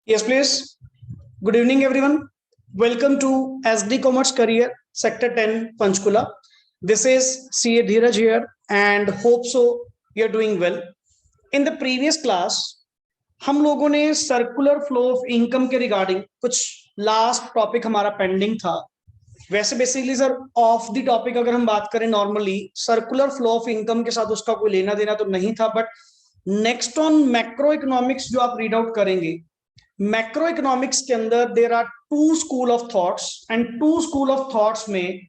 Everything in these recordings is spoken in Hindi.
Yes, please. Good evening, everyone. Welcome to SD Commerce Career, Sector 10, Panchkula. This is CA Dheeraj here, and hope so you're doing well. In the previous class, हम लोगों ने सर्कुलर फ्लो ऑफ इनकम के रिगार्डिंग कुछ लास्ट टॉपिक हमारा पेंडिंग था. वैसे basically sir of the topic अगर हम बात करें normally circular flow of income के साथ उसका कोई लेना देना तो नहीं था, but next on macro economics जो आप रीड आउट करेंगे, मैक्रो इकोनॉमिक्स के अंदर there are two school of thoughts and two school of thoughts में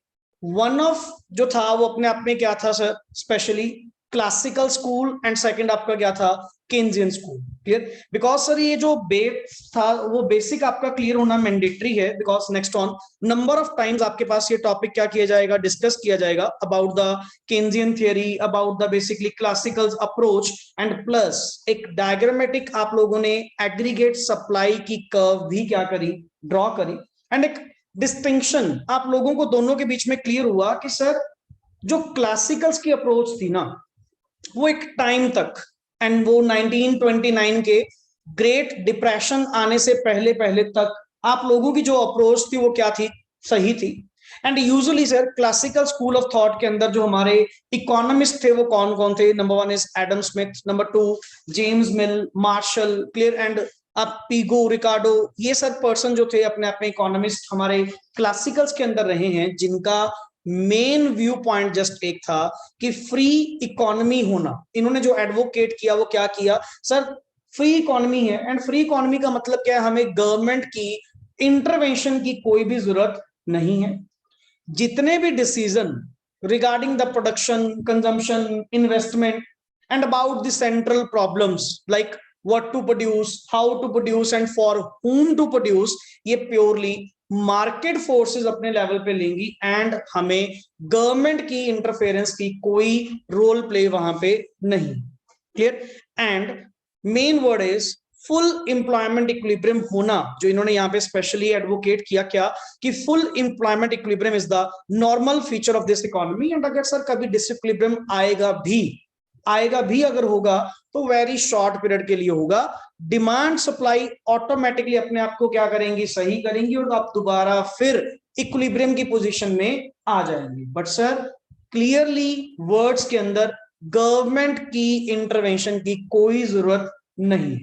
वन ऑफ जो था वो अपने आप में क्या था sir, specially classical school and second आपका क्या था, Keynesian school. Clear? Because sir ये जो बेस था वो बेसिक आपका क्लियर होना मैंडेटरी है, because next on number of times आपके पास ये टॉपिक क्या किया जाएगा, डिस्कस किया जाएगा about the Keynesian theory, about the basically classical approach and plus एक डायग्रामेटिक आप लोगों ने एग्रीगेट सप्लाई की कर्व भी क्या करी, ड्रॉ करी. एंड एक डिस्टिंक्शन आप लोगों को दोनों के बीच में क्लियर हुआ कि सर जो क्लासिकल्स की अप्रोच थी ना वो एक टाइम तक, एंड वो 1929 के ग्रेट डिप्रेशन आने से पहले पहले तक आप लोगों की जो अप्रोच थी वो क्या थी, सही थी. And usually sir classical school of thought के अंदर जो हमारे इकोनॉमिस्ट थे वो कौन कौन थे? Number one is Adam Smith, number two James Mill, Marshall, clear, and अब पीगो, रिकार्डो, ये सब पर्सन जो थे अपने अपने इकोनॉमिस्ट हमारे क्लासिकल्स के अंदर रहे हैं, जिनका मेन व्यू पॉइंट जस्ट एक था कि फ्री इकोनॉमी होना. इन्होंने जो एडवोकेट किया वो क्या किया सर, फ्री इकोनॉमी है. एंड फ्री इकोनॉमी का मतलब क्या है, हमें गवर्नमेंट की इंटरवेंशन की कोई भी जरूरत नहीं है. जितने भी decision regarding the production, consumption, investment and about the central problems like what to produce, how to produce and for whom to produce, ये प्योरली मार्केट फोर्सेस अपने लेवल पे लेंगी एंड हमें गवर्नमेंट की इंटरफेरेंस की कोई रोल प्ले वहां पे नहीं. Clear? And main word is full employment equilibrium होना, जो इन्होंने यहाँ पे स्पेशली एडवोकेट किया क्या कि full employment equilibrium is the normal feature of this economy. And अगर सर कभी डिसइक्विलिब्रियम आएगा भी अगर होगा तो वेरी शॉर्ट पीरियड के लिए होगा. डिमांड सप्लाई ऑटोमेटिकली अपने आप को क्या करेंगी, सही करेंगी और आप दोबारा फिर इक्विलिब्रियम की पोजीशन में आ जाएंगे. बट सर क्लियरली वर्ड्स के अंदर गवर्नमेंट की इंटरवेंशन की कोई जरूरत नहीं,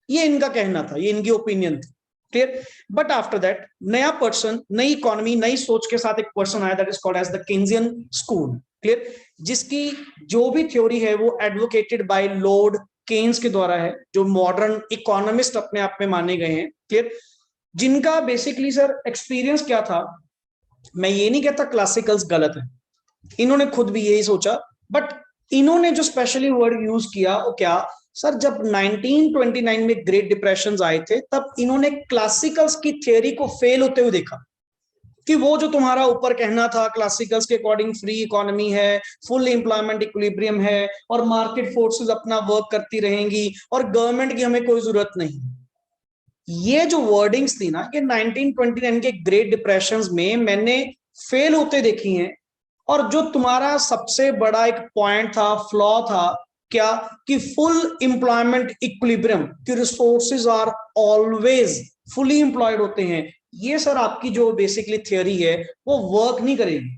ये इनका कहना था, ये इनकी ओपिनियन थी. क्लियर? बट आफ्टर दैट नया पर्सन, नई इकोनॉमी, नई सोच के साथ एक पर्सन आया, that is called as the Keynesian school. Clear? जिसकी जो भी थ्योरी है वो एडवोकेटेड बाय लॉर्ड केन्स के द्वारा है, जो मॉडर्न इकोनॉमिस्ट अपने आप में माने गए हैं. क्लियर? जिनका बेसिकली सर एक्सपीरियंस क्या था, मैं ये नहीं कहता क्लासिकल्स गलत है, इन्होंने खुद भी यही सोचा, बट इन्होंने जो स्पेशली वर्ड यूज किया वो क्या सर, जब 1929 में ग्रेट डिप्रेशन आए थे तब इन्होंने क्लासिकल्स की थियरी को फेल होते हुए देखा कि वो जो तुम्हारा ऊपर कहना था क्लासिकल्स के अकॉर्डिंग फ्री इकोनॉमी है, फुल एम्प्लॉयमेंट इक्विलिब्रियम है और मार्केट फोर्सेस अपना वर्क करती रहेंगी और गवर्नमेंट की हमें कोई जरूरत नहीं. ये जो वर्डिंग्स थी ना कि 1929 के ग्रेट डिप्रेशन में मैंने फेल होते देखी हैं. और जो तुम्हारा सबसे बड़ा एक पॉइंट था, फ्लॉ था क्या, कि फुल एम्प्लॉयमेंट इक्विलिब्रियम कि resources are always fully employed होते हैं, ये सर आपकी जो बेसिकली थियरी है वो वर्क नहीं करेगी.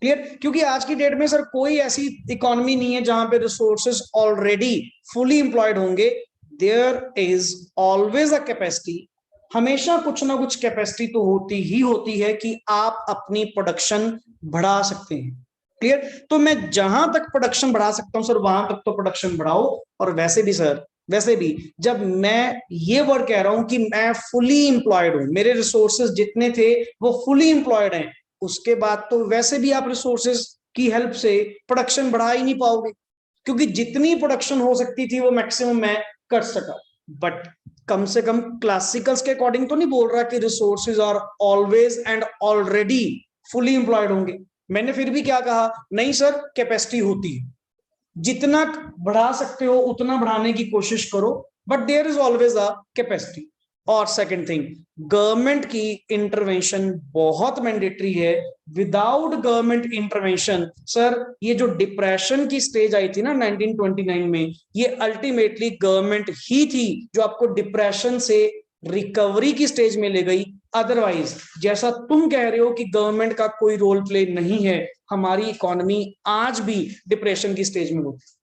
क्लियर? क्योंकि आज की डेट में सर कोई ऐसी इकोनॉमी नहीं है जहां पे रिसोर्सेज ऑलरेडी फुली एम्प्लॉयड होंगे. There is always a capacity, हमेशा कुछ ना कुछ कैपेसिटी तो होती ही होती है कि आप अपनी प्रोडक्शन बढ़ा सकते हैं. क्लियर? तो मैं जहां तक प्रोडक्शन बढ़ा सकता हूं सर वहां तक तो प्रोडक्शन बढ़ाओ. और वैसे भी सर, वैसे भी जब मैं ये वर्ड कह रहा हूं कि मैं फुली एम्प्लॉयड हूं, मेरे रिसोर्सेज जितने थे वो फुली एम्प्लॉयड हैं, उसके बाद तो वैसे भी आप रिसोर्सेज की हेल्प से प्रोडक्शन बढ़ा ही नहीं पाओगे, क्योंकि जितनी प्रोडक्शन हो सकती थी वो मैक्सिमम मैं कर सका. बट कम से कम क्लासिकल्स के अकॉर्डिंग तो नहीं बोल रहा कि resources are always and already fully employed होंगे. मैंने फिर भी क्या कहा, नहीं सर कैपेसिटी होती है, जितना बढ़ा सकते हो उतना बढ़ाने की कोशिश करो, but there is always a capacity. और सेकंड थिंग, गवर्नमेंट की इंटरवेंशन बहुत मैंडेटरी है. विदाउट गवर्नमेंट इंटरवेंशन सर ये जो डिप्रेशन की स्टेज आई थी ना 1929 में, ये अल्टीमेटली गवर्नमेंट ही थी जो आपको डिप्रेशन से रिकवरी की स्टेज में ले गई। अदरवाइज जैसा तुम कह रहे हो कि गवर्नमेंट का कोई रोल प्ले नहीं है, हमारी इकोनॉमी आज भी डिप्रेशन की स्टेज में होती।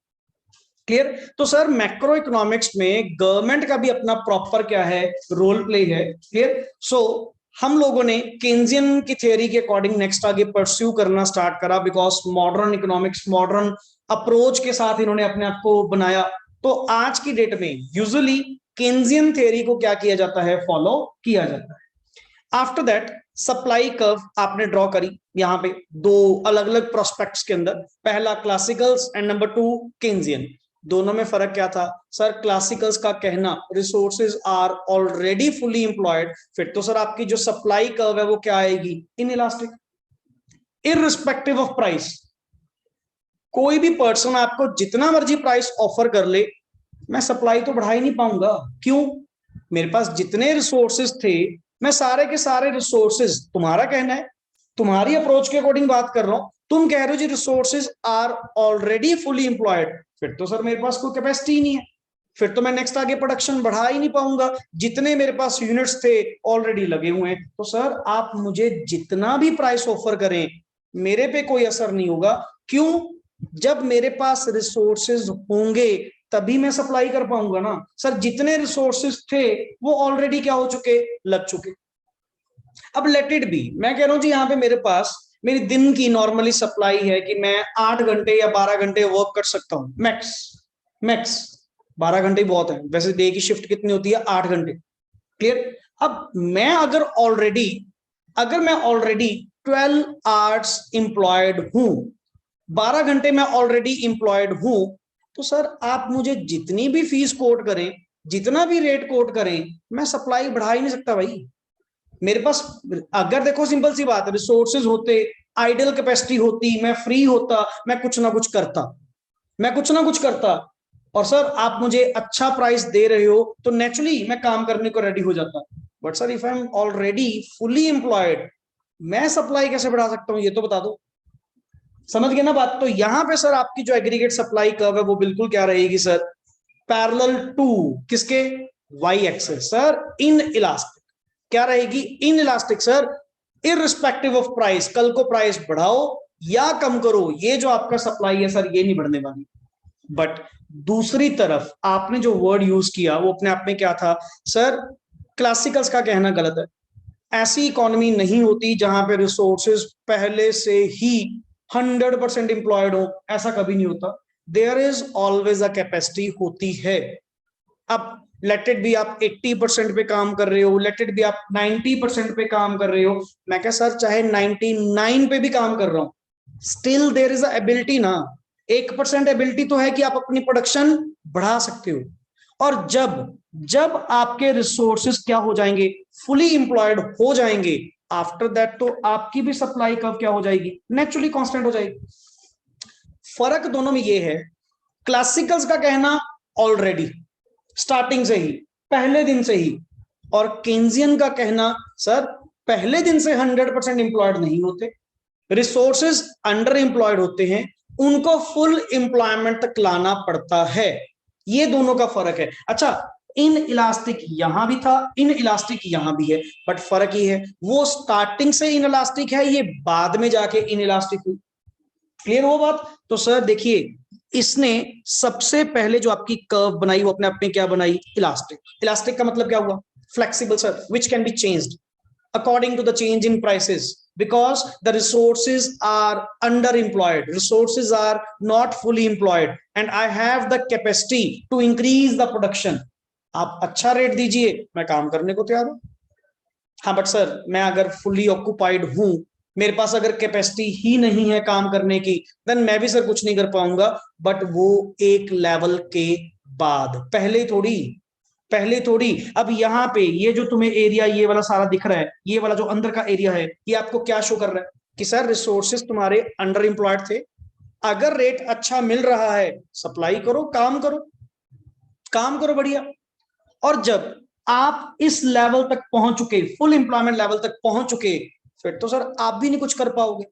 क्लियर? तो सर मैक्रो इकोनॉमिक्स में गवर्नमेंट का भी अपना प्रॉपर क्या है, रोल प्ले है। क्लियर? सो हम लोगों ने केन्जियन की थ्योरी के अकॉर्डिंग नेक्स्ट आगे परस्यू करना स्टार्ट करा, because modern economics, modern approach के साथ इन्होंने अपने आप को बनाया। तो आज की डेट में यूजुअली केन्जियन थ्योरी को क्या किया जाता है, फॉलो किया जाता है। आफ्टर दैट सप्लाई कर्व आपने ड्रॉ करी यहां पे दो अलग अलग प्रोस्पेक्ट्स के अंदर, पहला क्लासिकल्स एंड नंबर 2 केन्जियन। दोनों में फर्क क्या था सर? क्लासिकल्स का कहना resources are already fully employed, फिर तो सर आपकी जो सप्लाई कर्व है वो क्या आएगी, इनइलास्टिक, इररिस्पेक्टिव ऑफ प्राइस। कोई भी पर्सन आपको जितना मर्जी प्राइस ऑफर कर ले, मैं सप्लाई तो बढ़ा ही नहीं पाऊंगा। क्यों? मेरे पास जितने रिसोर्सेज थे, मैं सारे के सारे रिसोर्सेज, तुम्हारा कहना है, तुम्हारी अप्रोच के अकॉर्डिंग बात कर रहा हूं, तुम कह रहे हो जी resources are already fully employed, फिर तो सर मेरे पास कोई कैपेसिटी नहीं है, फिर तो मैं नेक्स्ट आगे प्रोडक्शन बढ़ा ही नहीं पाऊंगा, जितने मेरे पास यूनिट्स थे ऑलरेडी लगे हुए हैं। तो सर आप मुझे जितना भी प्राइस ऑफर करें, मेरे पे कोई असर नहीं होगा। क्यों? जब मेरे पास रिसोर्सेज होंगे तभी मैं सप्लाई कर पाऊंगा ना। सर जितने रिसोर्सेज थे वो ऑलरेडी क्या हो चुके, लग चुके। अब लेट इट बी, मैं कह रहा हूं जी यहाँ पे मेरे पास मेरी दिन की नॉर्मली सप्लाई है कि मैं 8 घंटे या 12 घंटे वर्क कर सकता हूं, मैक्स मैक्स 12 घंटे बहुत है, वैसे डे की शिफ्ट कितनी होती है, 8 घंटे। क्लियर? अब मैं अगर मैं ऑलरेडी 12 आवर्स इंप्लॉयड हूं, 12 घंटे मैं ऑलरेडी इंप्लॉयड हूं, तो सर आप मुझे जितनी भी फीस कोट करें, जितना भी रेट कोट करें, मैं सप्लाई बढ़ा ही नहीं सकता भाई। मेरे पास अगर देखो सिंपल सी बात है, रिसोर्सेज होते, आइडल कैपेसिटी होती, मैं फ्री होता, मैं कुछ ना कुछ करता, मैं कुछ ना कुछ करता, और सर आप मुझे अच्छा प्राइस दे रहे हो तो नेचुरली मैं काम करने को रेडी हो जाता। But sir if I am already fully employed, मैं सप्लाई कैसे बढ़ा सकता हूं, ये तो बता दो। समझ गए ना बात? तो यहां पे सर आपकी जो एग्रीगेट सप्लाई कर्व है वो बिल्कुल क्या रहेगी सर, पैरेलल टू किसके, Y axis sir, inelastic. क्या रहेगी, inelastic sir, irrespective of price. कल को प्राइस बढ़ाओ या कम करो, ये जो आपका सप्लाई है सर ये नहीं बढ़ने वाली। बट दूसरी तरफ आपने जो वर्ड यूज किया वो अपने आप में क्या था सर, क्लासिकल्स का कहना गलत है। ऐसी इकोनॉमी नहीं होती जहां पे रिसोर्सेज पहले से ही 100% इंप्लॉयड हो, ऐसा कभी नहीं होता। There is always a capacity होती है। अब लेट इट बी आप 80% पे काम कर रहे हो, लेट इट बी आप 90% पे काम कर रहे हो, मैं क्या सर चाहे 99 पे भी काम कर रहा हूं, still there is a ability ना, 1% एबिलिटी तो है कि आप अपनी प्रोडक्शन बढ़ा सकते हो। और जब जब आपके रिसोर्सेज क्या हो जाएंगे, फुली इंप्लॉयड हो जाएंगे, आफ्टर दैट तो आपकी भी सप्लाई कर्व क्या हो जाएगी, नेचुरली कांस्टेंट हो जाएगी। फर्क दोनों में ये है, क्लासिकल्स का कहना ऑलरेडी स्टार्टिंग से ही, पहले दिन से ही, और केन्जियन का कहना सर पहले दिन से 100% इंप्लॉयड नहीं होते, रिसोर्सेज अंडर इंप्लॉयड होते हैं, उनको फुल एम्प्लॉयमेंट तक लाना पड़ता है। ये दोनों का फर्क है। अच्छा, इन इलास्टिक यहां भी था, इन इलास्टिक यहां भी है, बट फर्क ये है वो स्टार्टिंग से इन इलास्टिक है, ये बाद में जाके इन इलास्टिक हुई। क्लियर हो बात? तो सर देखिए, इसने सबसे पहले जो आपकी कर्व बनाई वो अपने आप में क्या बनाई, इलास्टिक। इलास्टिक का मतलब क्या हुआ, flexible sir, which can be changed according to the change in prices, because the resources are underemployed, resources are not fully employed, and I have the capacity to increase the production. आप अच्छा रेट दीजिए, मैं काम करने को तैयार हूं। हाँ बट सर मैं अगर फुली ऑक्यूपाइड हूं, मेरे पास अगर कैपेसिटी ही नहीं है काम करने की, देन मैं भी सर कुछ नहीं कर पाऊंगा। बट वो एक लेवल के बाद, पहले थोड़ी। अब यहाँ पे ये जो तुम्हें एरिया ये वाला सारा दिख रहा है, ये वाला जो अंदर का एरिया है, ये आपको क्या शो कर रहा है कि सर रिसोर्सेज तुम्हारे अंडर एम्प्लॉयड थे, अगर रेट अच्छा मिल रहा है सप्लाई करो, काम करो बढ़िया। और जब आप इस लेवल तक पहुंच चुके, फुल एम्प्लॉयमेंट लेवल तक पहुंच चुके, फिर तो सर आप भी नहीं कुछ कर पाओगे।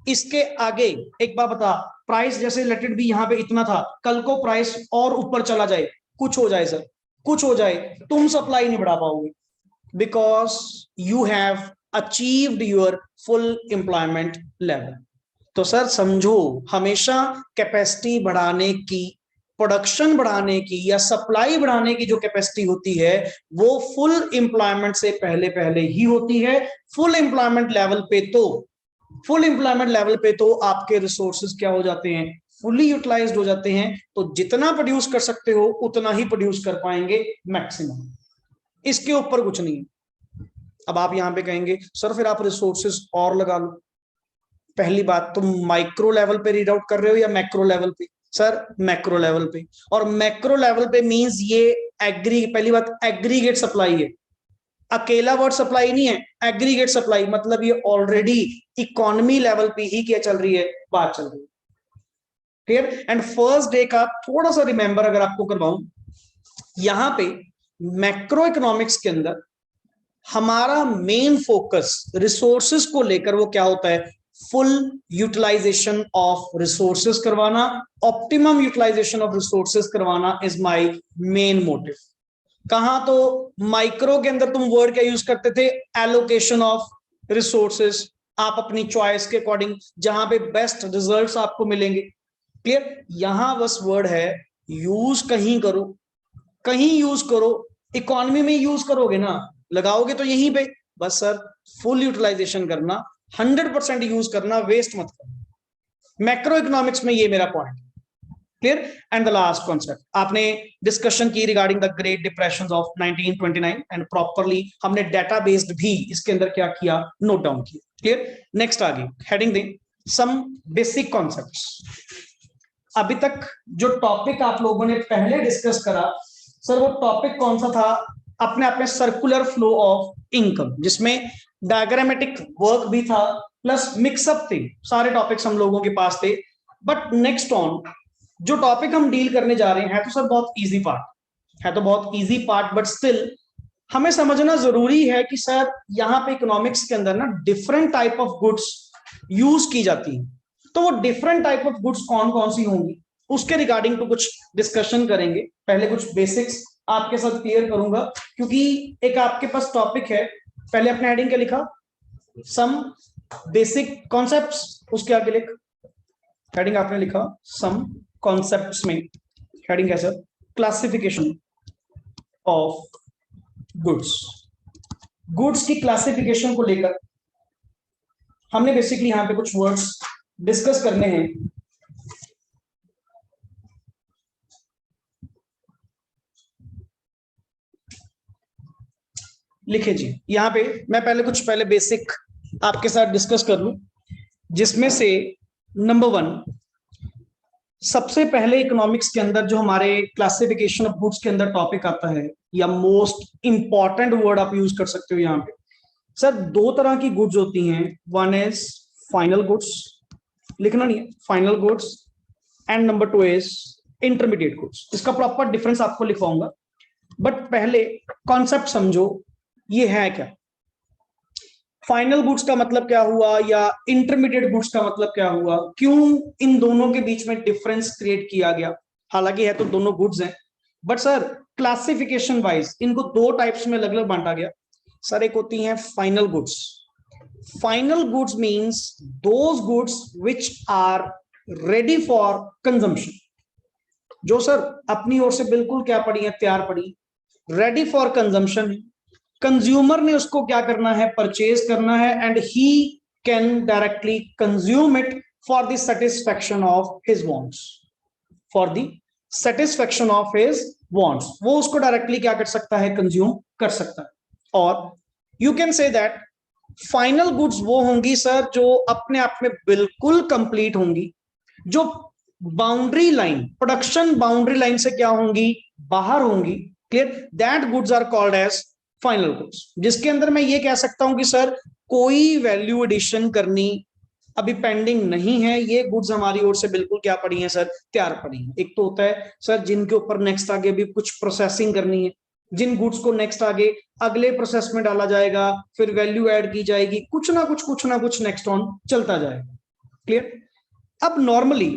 इसके आगे एक बात बता, प्राइस जैसे लेट इट बी यहाँ पे इतना था, कल को प्राइस और ऊपर चला जाए, कुछ हो जाए सर, कुछ हो जाए, तुम सप्लाई नहीं बढ़ा पाओगे, because you have achieved your full employment level. तो सर समझो, हमेशा कैपेसिटी बढ़ाने की, प्रोडक्शन बढ़ाने की या सप्लाई बढ़ाने की जो कैपेसिटी होती है वो फुल एम्प्लॉयमेंट से पहले पहले ही होती है। फुल एम्प्लॉयमेंट लेवल पे तो आपके रिसोर्सेज क्या हो जाते हैं, फुली यूटिलाइज्ड हो जाते हैं। तो जितना प्रोड्यूस कर सकते हो उतना ही प्रोड्यूस कर पाएंगे मैक्सिमम, इसके ऊपर कुछ नहीं। अब आप यहां पे कहेंगे सर फिर आप रिसोर्सेज और लगा लो। पहली बात, तुम माइक्रो लेवल पे रीड आउट कर रहे हो या मैक्रो लेवल पे? सर मैक्रो लेवल पे। और मैक्रो लेवल पे मींस ये पहली बात एग्रीगेट सप्लाई है, अकेला वर्ड सप्लाई नहीं है, एग्रीगेट सप्लाई। मतलब ये ऑलरेडी इकोनॉमी लेवल पे ही क्या चल रही है, बात चल रही है। क्लियर? एंड फर्स्ट डे का थोड़ा सा रिमेंबर अगर आपको करवाऊं, यहां पे मैक्रो इकोनॉमिक्स के अंदर हमारा मेन फोकस रिसोर्सेस को लेकर वो क्या होता है, फुल यूटिलाइजेशन ऑफ रिसोर्सेस करवाना, ऑप्टिमम यूटिलाइजेशन ऑफ रिसोर्सेस करवाना इज माय मेन मोटिव। कहां तो माइक्रो के अंदर तुम वर्ड क्या यूज करते थे, एलोकेशन ऑफ रिसोर्सेस, आप अपनी चॉइस के अकॉर्डिंग जहां पे बेस्ट रिजल्ट्स आपको मिलेंगे। क्लियर? यहां बस वर्ड है यूज कहीं करो, कहीं यूज करो, इकोनॉमी में यूज करोगे ना, लगाओगे तो यहीं पे। बस सर फुल यूटिलाइजेशन करना, 100% यूज करना, वेस्ट मत करना। मैक्रो इकोनॉमिक्स में ये मेरा point. Clear? And the last concept आपने डिस्कशन की regarding the great depression of 1929 and properly हमने डाटा बेस्ड भी इसके अंदर क्या किया, नोट डाउन किया। क्लियर? नेक्स्ट आगे हेडिंग दें सम बेसिक कॉन्सेप्ट्स। अभी तक जो टॉपिक आप लोगों ने पहले डिस्कस करा सर, वो टॉपिक कौन सा था, अपने आप में सर्कुलर फ्लो ऑफ इनकम, जिसमें डायग्रामेटिक वर्क भी था प्लस मिक्सअप थे, सारे टॉपिक्स हम लोगों के पास थे। बट नेक्स्ट ऑन जो टॉपिक हम डील करने जा रहे हैं तो सर बहुत इजी पार्ट है, तो बहुत इजी पार्ट, बट स्टिल हमें समझना जरूरी है कि सर यहाँ पे इकोनॉमिक्स के अंदर ना different type of goods use की जाती हैं। तो वो डिफरेंट टाइप ऑफ गुड्स कौन कौन सी होंगी उसके रिगार्डिंग तो कुछ डिस्कशन करेंगे। पहले कुछ बेसिक्स आपके साथ क्लियर करूंगा, क्योंकि एक आपके पास टॉपिक है, पहले अपने हेडिंग क्या लिखा, सम बेसिक कॉन्सेप्ट्स, उसके आगे लिख हेडिंग आपने लिखा सम कॉन्सेप्ट्स में हेडिंग कैसे, क्लासिफिकेशन ऑफ गुड्स। गुड्स की क्लासिफिकेशन को लेकर हमने बेसिकली यहां पे कुछ वर्ड्स डिस्कस करने हैं। लिखे जी यहां पे, मैं पहले बेसिक आपके साथ डिस्कस कर लूं, जिसमें से नंबर 1 सबसे पहले इकोनॉमिक्स के अंदर जो हमारे क्लासिफिकेशन ऑफ गुड्स के अंदर टॉपिक आता है, या मोस्ट इंपॉर्टेंट वर्ड आप यूज कर सकते हो यहां पे। सर 2 तरह की गुड्स होती हैं, वन इज फाइनल गुड्स, लिखना नहीं है, final goods, and number 2 is intermediate goods. इसका प्रॉपर डिफरेंस आपको लिखवाऊंगा, बट पहले कॉन्सेप्ट समझो ये है क्या, फाइनल गुड्स का मतलब क्या हुआ या इंटरमीडिएट गुड्स का मतलब क्या हुआ, क्यों इन दोनों के बीच में डिफरेंस क्रिएट किया गया। हालांकि है तो दोनों गुड्स हैं, बट सर क्लासिफिकेशन वाइज इनको 2 टाइप्स में अलग अलग बांटा गया। सर एक होती है final goods, final goods means those goods which are ready for consumption, जो सर अपनी ओर से बिल्कुल क्या पड़ी है, तैयार पड़ी, रेडी फॉर कंजम्पशन है, कंज्यूमर ने उसको क्या करना है, परचेज करना है, and he can directly consume it for the satisfaction of his wants, for the satisfaction of his wants, वो उसको डायरेक्टली क्या कर सकता है, कंज्यूम कर सकता है। और you can say that final goods वो होंगी सर जो अपने आप में बिल्कुल कंप्लीट होंगी, जो boundary line, production boundary line से क्या होंगी, बाहर होंगी। Clear? That goods are called as final goods, जिसके अंदर मैं ये कह सकता हूं कि सर कोई वैल्यू एडिशन करनी अभी पेंडिंग नहीं है, ये गुड्स हमारी ओर से बिल्कुल क्या पड़ी हैं सर, तैयार पड़ी हैं। एक तो होता है सर जिनके ऊपर नेक्स्ट आगे भी कुछ प्रोसेसिंग करनी है, जिन गुड्स को नेक्स्ट आगे अगले प्रोसेस में डाला जाएगा, फिर वैल्यू ऐड की जाएगी, कुछ ना कुछ नेक्स्ट ऑन चलता जाएगा। क्लियर? अब नॉर्मली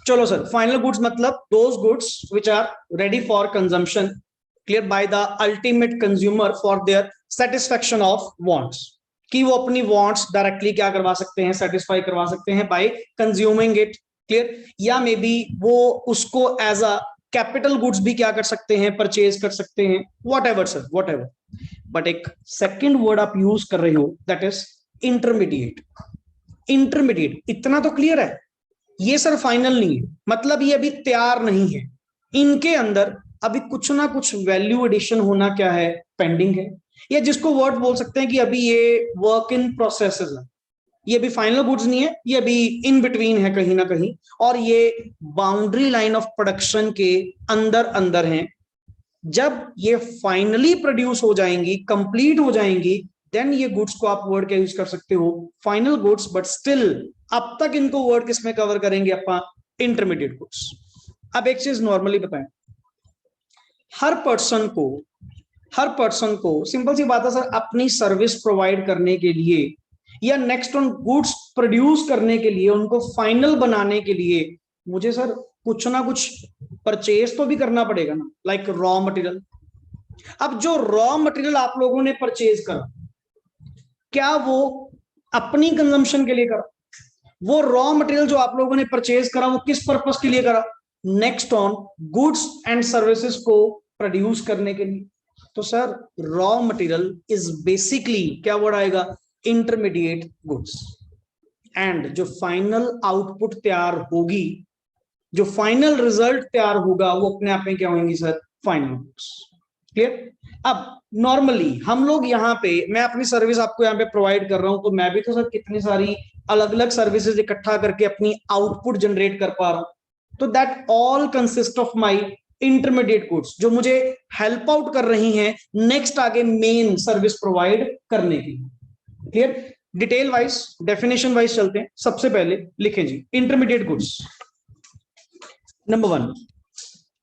चलो सर फाइनल गुड्स मतलब those goods which are ready for consumption, clear, by the ultimate consumer for their satisfaction of wants, कि वो अपनी वांट्स डायरेक्टली क्या करवा सकते हैं, सेटिस्फाई करवा सकते हैं बाय कंज्यूमिंग इट, क्लियर, या मे बी वो उसको एज अ कैपिटल गुड्स भी क्या कर सकते हैं, परचेज कर सकते हैं, what ever sir, what ever. But एक सेकेंड वर्ड आप यूज कर रहे हो, दैट इज इंटरमीडिएट। इंटरमीडिएट, इतना तो क्लियर है, ये सर फाइनल नहीं है, मतलब ये अभी तैयार नहीं है, इनके अंदर अभी कुछ ना कुछ वैल्यू एडिशन होना क्या है, पेंडिंग है, या जिसको वर्ड बोल सकते हैं कि अभी ये वर्क इन प्रोसेस है, ये भी फाइनल गुड्स नहीं है, ये भी इन बिटवीन है कहीं ना कहीं, और ये बाउंड्री लाइन ऑफ प्रोडक्शन के अंदर अंदर हैं। जब ये फाइनली प्रोड्यूस हो जाएंगी, कंप्लीट हो जाएंगी, देन ये गुड्स को आप वर्ड क्या यूज कर सकते हो, फाइनल गुड्स, बट स्टिल अब तक इनको वर्ड किसमें कवर करेंगे अपना, इंटरमीडिएट गुड्स। अब एक चीज नॉर्मली बताएं, हर पर्सन को सिंपल सी बात है सर, अपनी सर्विस प्रोवाइड करने के लिए या नेक्स्ट ऑन गुड्स प्रोड्यूस करने के लिए, उनको फाइनल बनाने के लिए मुझे सर कुछ ना कुछ परचेज तो भी करना पड़ेगा ना, लाइक रॉ मटेरियल। अब जो रॉ मटेरियल आप लोगों ने परचेज करा, क्या वो अपनी कंजम्पशन के लिए करा? वो रॉ मटेरियल जो आप लोगों ने परचेज करा, वो किस पर्पस के लिए करा? Next on goods and services को प्रोड्यूस करने के लिए। तो sir raw material is basically क्या वर्ड आएगा, इंटरमीडिएट गुड्स, एंड जो फाइनल आउटपुट तैयार होगी, जो फाइनल रिजल्ट तैयार होगा, वो अपने आप में क्या होंगी सर, फाइनल गुड्स। क्लियर? अब नॉर्मली हम लोग यहाँ पे, मैं अपनी सर्विस आपको यहाँ पे प्रोवाइड कर रहा हूं, तो मैं भी तो सर कितनी सारी अलग अलग सर्विसेज इकट्ठा करके अपनी आउटपुट जनरेट कर पा रहा हूं, तो that all consist of my intermediate goods, जो मुझे हेल्प आउट कर रही हैं नेक्स्ट आगे मेन सर्विस प्रोवाइड करने की। Clear? Detail wise, definition wise चलते हैं। सबसे पहले लिखें जी, intermediate goods. Number one,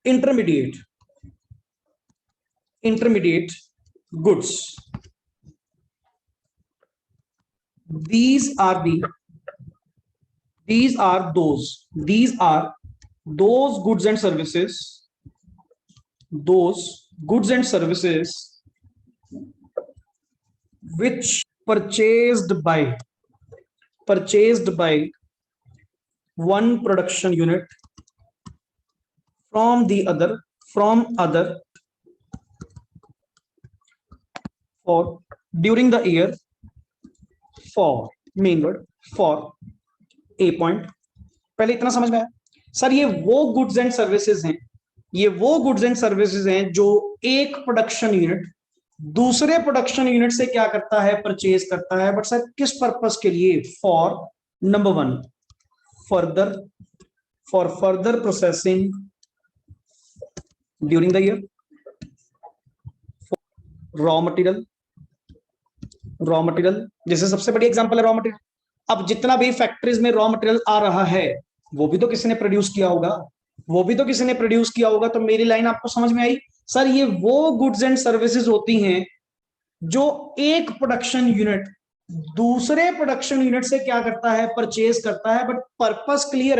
intermediate goods, these are those goods and services, which purchased by one production unit from other for during the year, for main word, for a point. पहले इतना समझ में आया सर? ये वो गुड्स एंड सर्विसेज हैं, जो एक प्रोडक्शन यूनिट दूसरे प्रोडक्शन यूनिट से क्या करता है, परचेज करता है, बट सर किस पर्पस के लिए? For number one, further processing during the year, raw material जैसे सबसे बड़ी एग्जांपल है रॉ मटेरियल। अब जितना भी फैक्ट्रीज में रॉ मटेरियल आ रहा है, वो भी तो किसी ने प्रोड्यूस किया होगा, तो मेरी लाइन आपको समझ में आई सर? ये वो गुड्स एंड सर्विसेज होती हैं जो एक प्रोडक्शन यूनिट दूसरे प्रोडक्शन यूनिट से क्या करता है, परचेज करता है, बट पर्पस क्लियर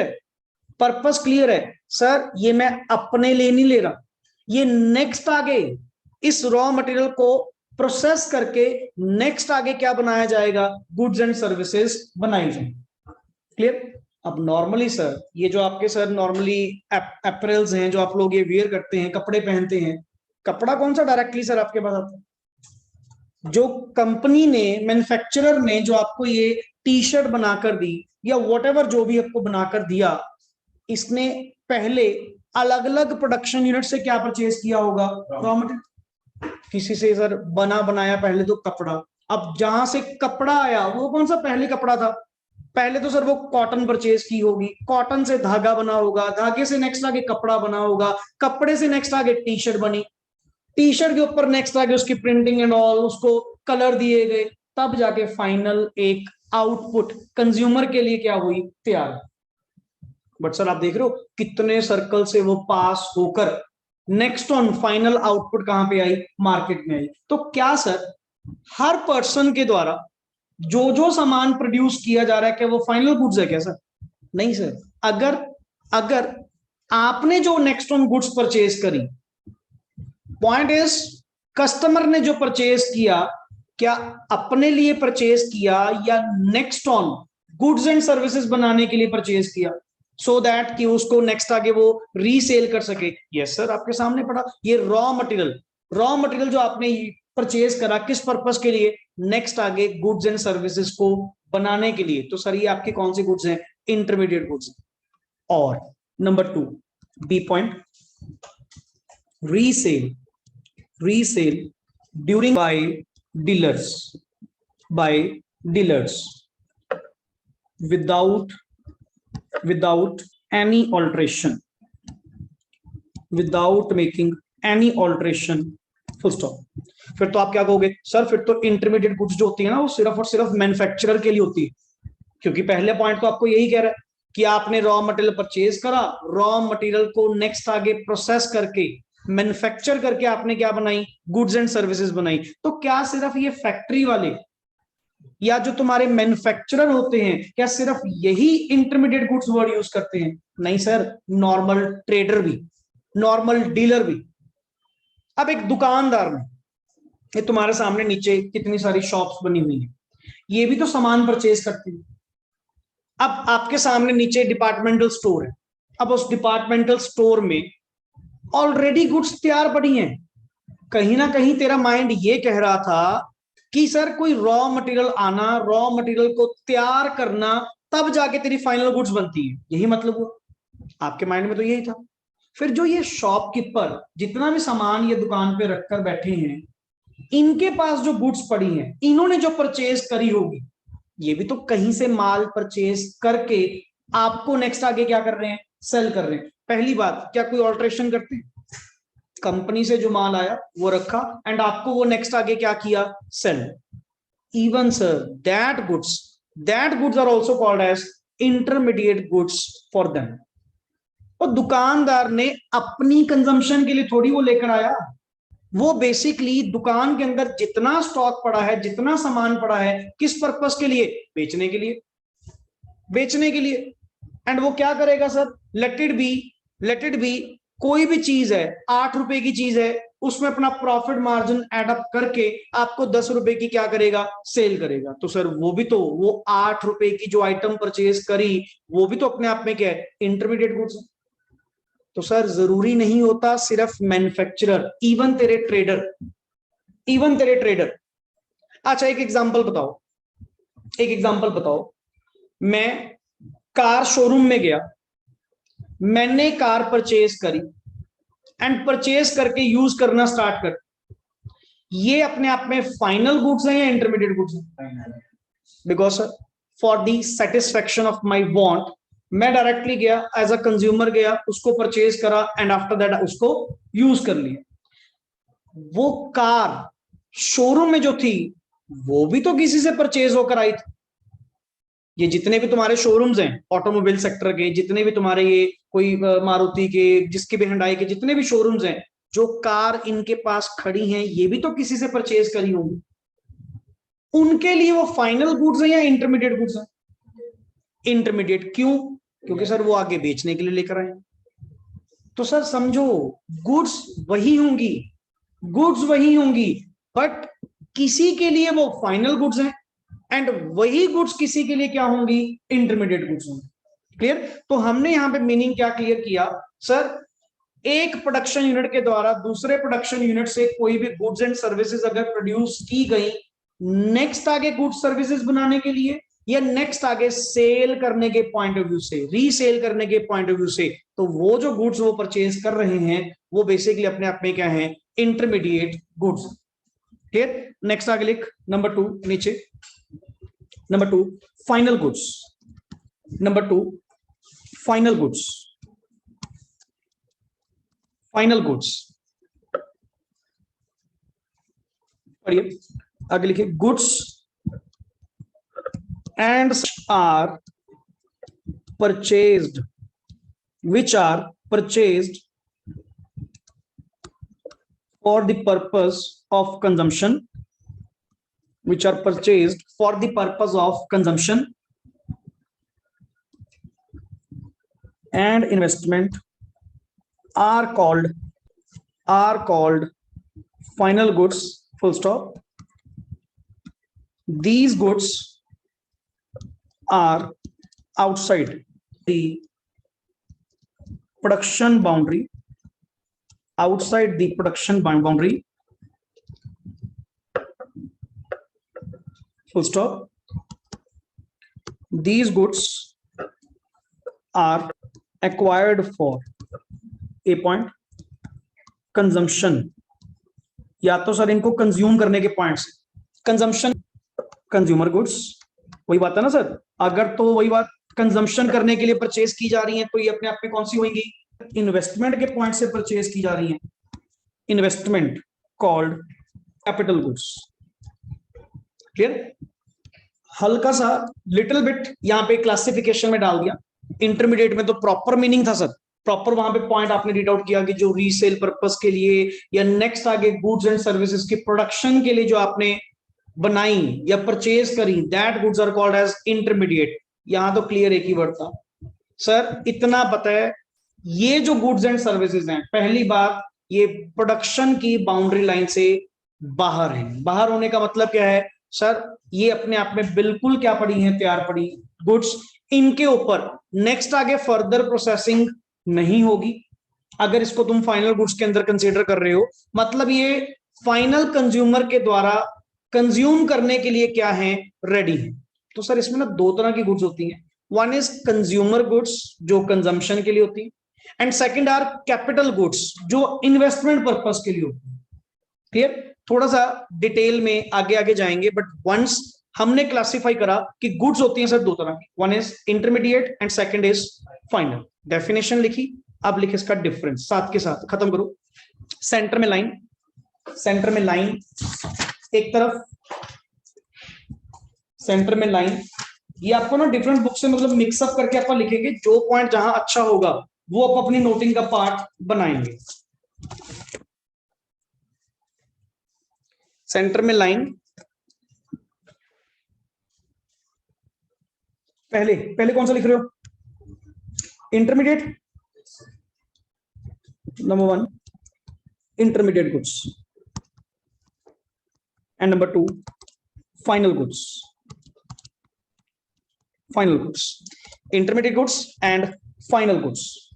है सर, ये मैं अपने लिए नहीं ले रहा, ये नेक्स्ट आगे इस रॉ मटेरियल को प्रोसेस करके नेक्स्ट आगे क्या बनाया जाएगा, गुड्स एंड सर्विसेज बनाई जाएंगी। क्लियर? अब नॉर्मली सर, ये जो आपके सर नॉर्मली एपरेल्स हैं, जो आप लोग ये वियर करते हैं, कपड़े पहनते हैं, कपड़ा कौन सा डायरेक्टली सर आपके पास आता है? जो कंपनी ने, मैन्युफैक्चरर ने जो आपको ये टी शर्ट बनाकर दी या व्हाटएवर जो भी आपको बनाकर दिया, इसने पहले अलग अलग प्रोडक्शन यूनिट से क्या परचेज किया होगा, रॉ मटेरियल। किसी से सर बना बनाया पहले तो कपड़ा, अब जहां से कपड़ा आया वो कौन सा पहले कपड़ा था? पहले तो सर वो कॉटन परचेज की होगी, कॉटन से धागा बना होगा, धागे से नेक्स्ट आगे कपड़ा बना होगा, कपड़े से नेक्स्ट आगे टी शर्ट बनी, टी शर्ट के ऊपर नेक्स्ट आगे उसकी प्रिंटिंग एंड ऑल, उसको कलर दिए गए, तब जाके फाइनल एक आउटपुट कंज्यूमर के लिए क्या हुई, तैयार। बट सर आप देख रहे हो कितने सर्कल से वो पास होकर नेक्स्ट ऑन फाइनल आउटपुट कहां पे आई, मार्केट में आई। तो क्या सर हर पर्सन के द्वारा जो सामान प्रोड्यूस किया जा रहा है, क्या वो फाइनल गुड्स है क्या सर? नहीं सर। अगर आपने जो नेक्स्ट ऑन गुड्स परचेज करी, पॉइंट इज कस्टमर ने जो परचेज किया, क्या अपने लिए परचेज किया या next on goods and services बनाने के लिए परचेज किया, सो दैट कि उसको नेक्स्ट आगे वो रीसेल कर सके। यस सर, आपके सामने पड़ा ये रॉ मटेरियल जो आपने परचेज करा, किस पर्पस के लिए? नेक्स्ट आगे गुड्स एंड सर्विसेज को बनाने के लिए। तो सर ये आपके कौन सी गुड्स हैं? Intermediate goods. और number 2 B point, resale during by dealers without any alteration, without making any alteration, full stop। फिर तो आप क्या कहोगे सर? फिर तो इंटरमीडिएट गुड्स जो होती है ना, वो सिर्फ और सिर्फ मैन्युफैक्चरर के लिए होती है, क्योंकि पहले पॉइंट तो आपको यही कह रहा है कि आपने रॉ मटेरियल परचेज करा, रॉ मटेरियल को नेक्स्ट आगे प्रोसेस करके मैन्युफैक्चर करके आपने क्या बनाई? गुड्स एंड सर्विसेज बनाई। तो क्या सिर्फ ये फैक्ट्री वाले या जो तुम्हारे मैन्युफैक्चरर होते हैं, क्या सिर्फ यही इंटरमीडिएट गुड्स वर्ड यूज करते हैं? नहीं सर, नॉर्मल ट्रेडर भी, नॉर्मल डीलर भी। अब एक दुकानदार ने, ये तुम्हारे सामने नीचे कितनी सारी शॉप्स बनी हुई हैं, ये भी तो सामान परचेज करती है। अब आपके सामने नीचे डिपार्टमेंटल स्टोर है, अब उस डिपार्टमेंटल स्टोर में ऑलरेडी गुड्स तैयार पड़ी हैं। कहीं ना कहीं तेरा माइंड ये कह रहा था कि सर कोई रॉ मटेरियल आना, रॉ मटेरियल को तैयार करना, तब जाके तेरी फाइनल गुड्स बनती है। यही मतलब हुआ आपके माइंड में, तो यही था। फिर जो ये शॉपकीपर जितना भी सामान ये दुकान पे रखकर बैठे हैं, इनके पास जो गुड्स पड़ी हैं, इन्होंने जो परचेज करी होगी, ये भी तो कहीं से माल परचेज करके आपको नेक्स्ट आगे क्या कर रहे हैं? सेल कर रहे हैं। पहली बात, क्या कोई ऑल्ट्रेशन करते हैं? कंपनी से जो माल आया वो रखा एंड आपको वो नेक्स्ट आगे क्या किया? Sale. Even sir that goods are also called as intermediate goods for them. और दुकानदार ने अपनी कंजम्पशन के लिए थोड़ी वो लेकर आया, वो बेसिकली दुकान के अंदर जितना स्टॉक पड़ा है, जितना सामान पड़ा है, किस पर्पस के लिए? बेचने के लिए। एंड वो क्या करेगा सर? लेट इट बी कोई भी चीज है, 8 रुपए की चीज है, उसमें अपना प्रॉफिट मार्जिन एडअप करके आपको 10 रुपए की क्या करेगा? सेल करेगा। तो सर वो 8 रुपए की जो आइटम परचेज करी, वो भी तो अपने आप में क्या है? इंटरमीडिएट गुड्स है। तो सर जरूरी नहीं होता सिर्फ मैन्युफैक्चरर, इवन तेरे ट्रेडर। अच्छा एक एग्जांपल बताओ, मैं कार शोरूम में गया, मैंने कार परचेज करी एंड परचेज करके यूज करना स्टार्ट कर, ये अपने आप में फाइनल गुड्स हैं या इंटरमीडिएट गुड्स हैं? Because for the satisfaction of my want, मैं डायरेक्टली गया, एज अ कंज्यूमर गया, उसको परचेज करा एंड आफ्टर दैट उसको यूज कर लिया। वो कार शोरूम में जो थी, वो भी तो किसी से परचेज होकर आई थी। ये जितने भी तुम्हारे शोरूम्स हैं ऑटोमोबाइल सेक्टर के, जितने भी तुम्हारे ये कोई मारुति के, जिसके भी हुंडई के जितने भी शोरूम्स हैं, जो कार इनके पास खड़ी हैं, ये भी तो किसी से परचेज करी होंगी। उनके लिए वो फाइनल गुड्स है या इंटरमीडिएट गुड्स है? इंटरमीडिएट। क्यों? क्योंकि सर वो आगे बेचने के लिए लेकर आए। तो सर समझो, गुड्स वही होंगी, बट किसी के लिए वो फाइनल गुड्स हैं एंड वही गुड्स किसी के लिए क्या होंगी? इंटरमीडिएट गुड्स होंगी। क्लियर? तो हमने यहां पे मीनिंग क्या क्लियर किया सर? एक प्रोडक्शन यूनिट के द्वारा दूसरे प्रोडक्शन यूनिट से कोई भी गुड्स एंड सर्विसेज अगर प्रोड्यूस की गई, नेक्स्ट आगे गुड्स सर्विसेज बनाने के लिए या नेक्स्ट आगे सेल करने के पॉइंट ऑफ व्यू से, रीसेल करने के पॉइंट ऑफ व्यू से, तो वो जो गुड्स वो परचेज कर रहे हैं, वो बेसिकली अपने आप में क्या है? Intermediate goods. क्लियर? नेक्स्ट आगे लिख, नंबर 2 नीचे, number 2 final goods. Number 2 final goods. पढ़िए आगे लिखिए, goods and are purchased, which are purchased for the purpose of consumption, and investment are called final goods, full stop. These goods are outside the production boundary, outside the production boundary, full stop. These goods are acquired for a point consumption, या तो सर इनको कंज्यूम करने के पॉइंट्स, कंजम्पशन कंज्यूमर गुड्स, वही बात है ना सर। अगर तो वही बात कंजम्पशन करने के लिए परचेज की जा रही है तो ये अपने आप में कौन सी होंगी, इन्वेस्टमेंट के पॉइंट से परचेज की जा रही है, investment called capital goods. Clear? हल्का सा लिटिल बिट यहां पे क्लासिफिकेशन में डाल दिया। इंटरमीडिएट में तो प्रॉपर मीनिंग था सर, प्रॉपर वहां पे पॉइंट आपने रीड आउट किया कि जो रीसेल पर्पस के लिए या नेक्स्ट आगे गुड्स एंड सर्विसेज के प्रोडक्शन के लिए जो आपने बनाई या परचेज करी, that goods are called as intermediate. यहां तो क्लियर एक ही वर्ड था सर, इतना पता है ये जो गुड्स एंड सर्विसेज हैं, पहली बात ये प्रोडक्शन की बाउंड्री लाइन से बाहर है। बाहर होने का मतलब क्या है सर, ये अपने आप में बिल्कुल क्या पड़ी है, तैयार पड़ी गुड्स, इनके ऊपर नेक्स्ट आगे फर्दर प्रोसेसिंग नहीं होगी। अगर इसको तुम फाइनल गुड्स के अंदर कंसीडर कर रहे हो, मतलब ये फाइनल कंज्यूमर के द्वारा कंज्यूम करने के लिए क्या है, रेडी है। तो सर इसमें ना दो तरह की गुड्स होती हैं, वन इज कंज्यूमर गुड्स जो कंजम्पशन के लिए होती है, and second are capital goods जो इन्वेस्टमेंट पर्पस के लिए होती है। क्लियर? थोड़ा सा डिटेल में आगे आगे जाएंगे, बट वंस हमने क्लासिफाई करा कि गुड्स होती हैं सर दो तरह की, one is intermediate and second is final. Definition लिखी, अब लिखे इसका डिफरेंस, साथ के साथ खत्म करो। सेंटर में लाइन, सेंटर में लाइन, एक तरफ सेंटर में लाइन, ये आपको ना डिफरेंट बुक से मतलब मिक्सअप करके आप लिखेंगे, जो पॉइंट जहां अच्छा होगा वो आप अपनी नोटिंग का पार्ट बनाएंगे। सेंटर में लाइन, पहले पहले कौन सा लिख रहे हो, intermediate, number one intermediate goods, and number two final goods, final goods, intermediate goods and final goods.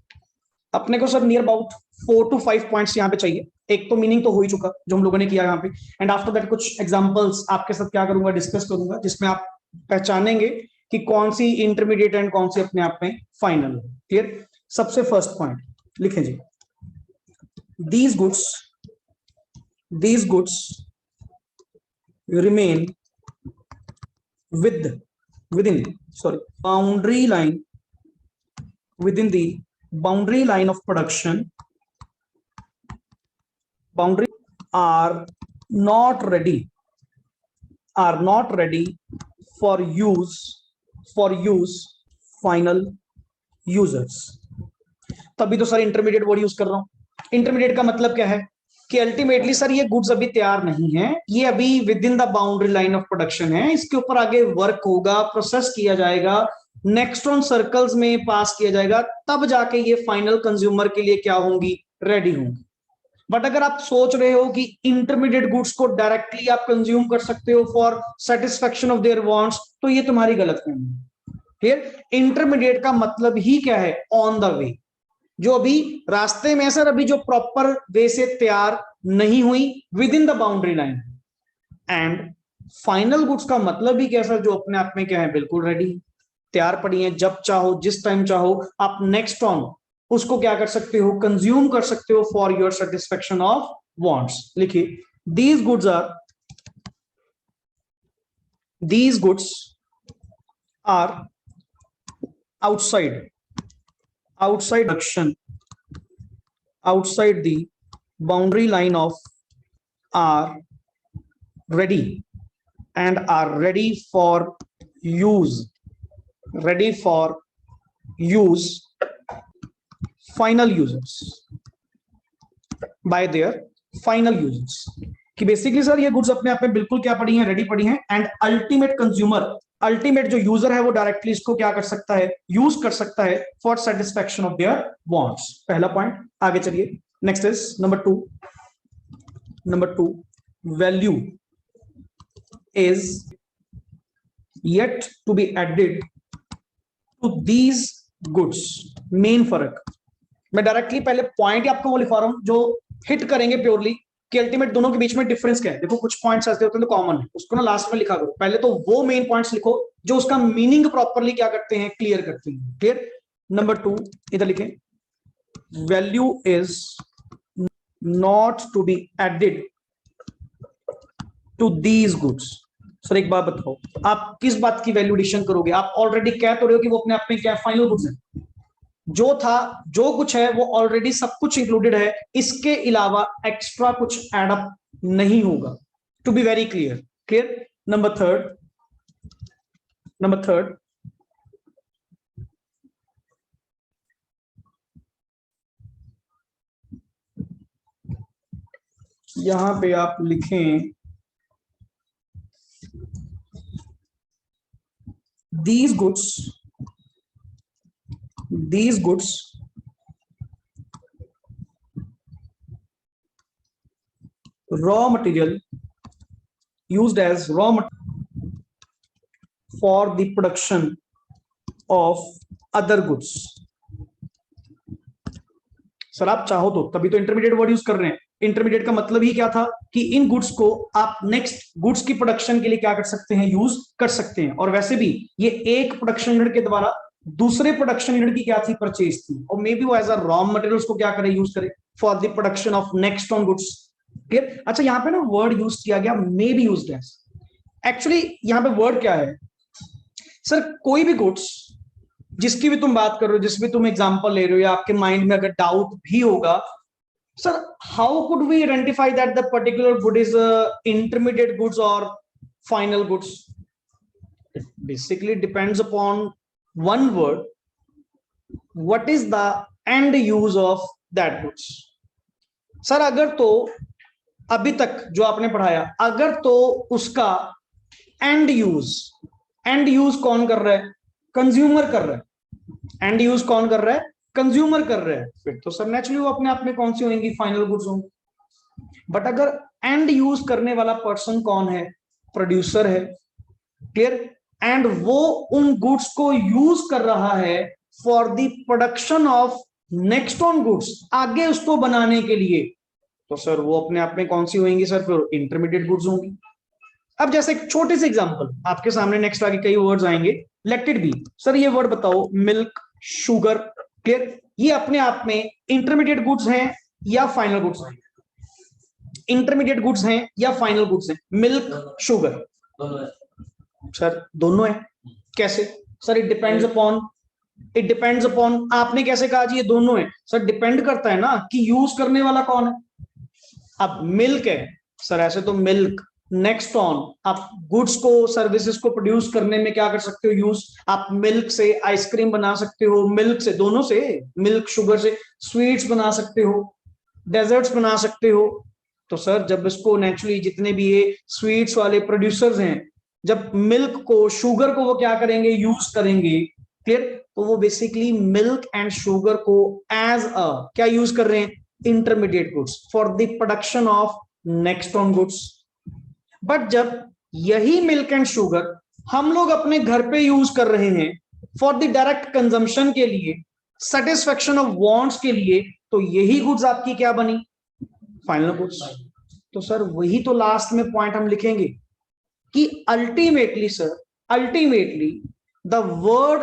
अपने को sir near about 4 to 5 points यहाँ पे चाहिए। एक तो मीनिंग तो हो ही चुका जो हम लोगों ने किया यहाँ पे, एंड आफ्टर दैट कुछ एग्जांपल्स आपके साथ क्या करूंगा, डिस्कस करूंगा, जिसमें आप पहचानेंगे कि कौन सी इंटरमीडिएट एंड कौन सी अपने आप में फाइनल। क्लियर? सबसे फर्स्ट पॉइंट लिखें जी, these goods remain within boundary line, within the boundary line of production, boundary are not ready for use final users। तभी तो सर इंटरमीडिएट वर्ड यूज कर रहा हूं। इंटरमीडिएट का मतलब क्या है कि अल्टीमेटली सर ये गुड्स अभी तैयार नहीं है, ये अभी with in the boundary line of production है, इसके ऊपर आगे वर्क होगा, प्रोसेस किया जाएगा, नेक्स्ट ऑन सर्कल्स में पास किया जाएगा, तब जाके ये फाइनल कंज्यूमर के लिए क्या होंगी, रेडी होंगी। बट अगर आप सोच रहे हो कि इंटरमीडिएट गुड्स को डायरेक्टली आप कंज्यूम कर सकते हो for satisfaction of their wants, तो ये तुम्हारी गलतफहमी है। फिर इंटरमीडिएट का मतलब ही क्या है, ऑन द वे, जो अभी रास्ते में सर अभी जो प्रॉपर वे से तैयार नहीं हुई, with in the boundary line. And final goods का मतलब ही क्या सर, जो अपने आप में क्या है, बिल्कुल रेडी, तैयार पड़ी है, जब चाहो जिस टाइम चाहो आप नेक्स्ट ऑन उसको क्या कर सकते हो, कंज्यूम कर सकते हो for your satisfaction of wants. लिखिए, these goods are outside production, outside the boundary line of, are ready and are ready for use final users, by their final users। कि बेसिकली सर ये गुड्स अपने आप में बिल्कुल क्या पड़ी हैं, रेडी पड़ी हैं, एंड अल्टीमेट कंज्यूमर, अल्टीमेट जो यूजर है वो डायरेक्टली इसको क्या कर सकता है, यूज कर सकता है for satisfaction of their wants. पहला पॉइंट, आगे चलिए, next is number two. Number 2, value is yet to be added to these goods. Main फर्क, मैं डायरेक्टली पहले पॉइंट ही आपको वो लिखवा रहा हूं जो हिट करेंगे प्योरली कि अल्टीमेट दोनों के बीच में डिफरेंस क्या है। देखो कुछ पॉइंट्स ऐसे होते हैं तो कॉमन है, उसको ना लास्ट में लिखा करो, पहले तो वो मेन पॉइंट्स लिखो जो उसका मीनिंग प्रॉपरली क्या करते हैं, क्लियर करते हैं। क्लियर। नंबर 2 इधर लिखें, value is not to be added to these goods. Sir एक बात बताओ, आप किस बात की वैल्यू एडिशन करोगे? आप ऑलरेडी कह तो रहे हो कि वो अपने आप में क्या फाइनल गुड्स है, जो था जो कुछ है वो ऑलरेडी सब कुछ इंक्लूडेड है, इसके अलावा एक्स्ट्रा कुछ एड अप नहीं होगा। To be very clear. Clear. Number third, यहां पे आप लिखें these goods raw material used as raw material for the production of other goods। Sir आप चाहो तो, तभी तो इंटरमीडिएट वर्ड यूज कर रहे हैं। इंटरमीडिएट का मतलब ही क्या था कि इन गुड्स को आप नेक्स्ट गुड्स की प्रोडक्शन के लिए क्या कर सकते हैं, यूज कर सकते हैं। और वैसे भी ये एक प्रोडक्शन यूनिट के द्वारा दूसरे प्रोडक्शन यूनिट की क्या थी, परचेज थी, और मे बी वो एज अ रॉ मटेरियल उसको क्या करे, यूज करे for the production of next on goods. Clear. अच्छा यहाँ पे ना वर्ड यूज किया गया may be used as, actually यहाँ पे वर्ड क्या है सर, कोई भी गुड्स जिसकी भी तुम बात कर रहे हो, जिस भी तुम एग्जांपल ले रहे हो, या आपके माइंड में अगर डाउट भी होगा, sir, how could we identify that the particular good is intermediate goods or final goods? It basically depends upon one word, what is the end use of that goods। Sir अगर तो अभी तक जो आपने पढ़ाया, अगर तो उसका एंड यूज कौन कर रहा है, कंज्यूमर कर रहा है। एंड यूज कौन कर रहा है, कंज्यूमर कर रहे हैं, फिर तो सर नेचुरली वो अपने आप में कौन सी होंगी, फाइनल गुड्स होंगी। बट अगर एंड यूज करने वाला पर्सन कौन है, प्रोड्यूसर है। क्लियर। एंड वो उन गुड्स को यूज कर रहा है for the production of next on goods, आगे उसको बनाने के लिए, तो सर वो अपने आप में कौन सी होंगी सर, फिर इंटरमीडिएट गुड्स होंगी। अब जैसे एक छोटे से एग्जांपल आपके सामने, नेक्स्ट आगे कई वर्ड्स आएंगे, लेट इट बी। सर ये वर्ड बताओ, मिल्क, शुगर। क्लियर। ये अपने आप में इंटरमीडिएट गुड्स हैं या फाइनल गुड्स हैं? इंटरमीडिएट गुड्स हैं या फाइनल गुड्स हैं? Milk, sugar. सर दोनों है। कैसे? सर इट डिपेंड्स अपॉन आपने कैसे कहा जी ये दोनों है? सर डिपेंड करता है ना कि यूज करने वाला कौन है। अब मिल्क है सर, ऐसे तो मिल्क, नेक्स्ट ऑन आप गुड्स को, सर्विसेज को प्रोड्यूस करने में क्या कर सकते हो, यूज। आप मिल्क से आइसक्रीम बना सकते हो, मिल्क से, दोनों से, मिल्क शुगर से स्वीट्स बना सकते हो, डेजर्ट्स बना सकते हो। तो सर जब इसको नेचुरली जितने भी ये स्वीट्स वाले प्रोड्यूसर्स हैं, जब मिल्क को, शुगर को वो क्या करेंगे, यूज करेंगे। क्लियर। तो वो बेसिकली मिल्क एंड शुगर को एज अ क्या यूज कर रहे हैं, intermediate goods for the production of next on goods. But जब यही मिल्क एंड शुगर हम लोग अपने घर पे यूज कर रहे हैं फॉर द डायरेक्ट कंजम्पशन के लिए, सेटिस्फेक्शन ऑफ वांट्स के लिए, तो यही गुड्स आपकी क्या बनी, फाइनल गुड्स। तो सर वही तो लास्ट में पॉइंट हम लिखेंगे कि ultimately sir, ultimately the word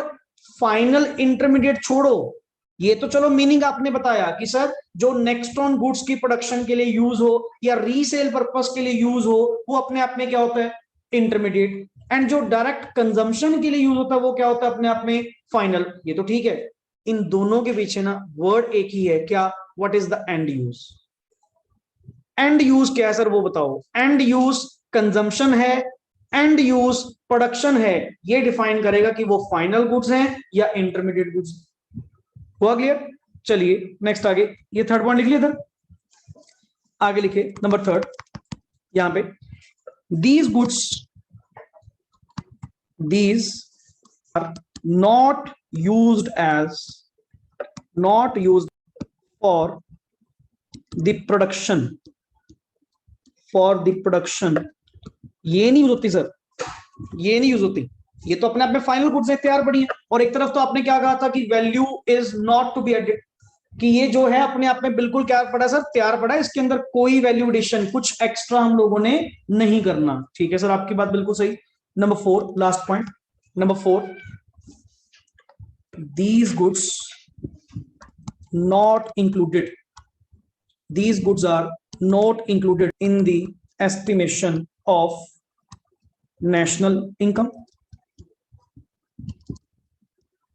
final intermediate छोड़ो, ये तो चलो मीनिंग आपने बताया कि सर जो नेक्स्ट ऑन गुड्स की प्रोडक्शन के लिए यूज हो या रीसेल पर्पस के लिए यूज हो, वो अपने आप में क्या होता है, इंटरमीडिएट। एंड जो डायरेक्ट कंजम्पशन के लिए यूज होता है वो क्या होता है, अपने आप में फाइनल। ये तो ठीक है, इन दोनों के पीछे ना वर्ड एक ही है, क्या, what is the end use. And use क्या है सर वो बताओ। एंड यूज कंजम्पशन है, एंड यूज प्रोडक्शन है, ये डिफाइन करेगा कि वो फाइनल गुड्स हैं या इंटरमीडिएट गुड्स। हुआ क्लियर? चलिए नेक्स्ट आगे, ये थर्ड पॉइंट लिख लिया था, आगे लिखे नंबर थर्ड, यहां पे these goods, these are not used for the production for the production, ये नहीं यूज होती सर, ये नहीं यूज होती, ये तो अपने आप में फाइनल गुड्स है, तैयार पड़ी है। और एक तरफ तो आपने क्या कहा था कि value is not to be added, कि ये जो है अपने आप में बिल्कुल क्या पड़ा सर, तैयार पड़ा है, इसके अंदर कोई वैल्यू एडिशन, कुछ एक्स्ट्रा हम लोगों ने नहीं करना। ठीक है सर, आपकी बात बिल्कुल सही। Number 4, last point, number 4, these goods not included, these goods are not included in the estimation of national income.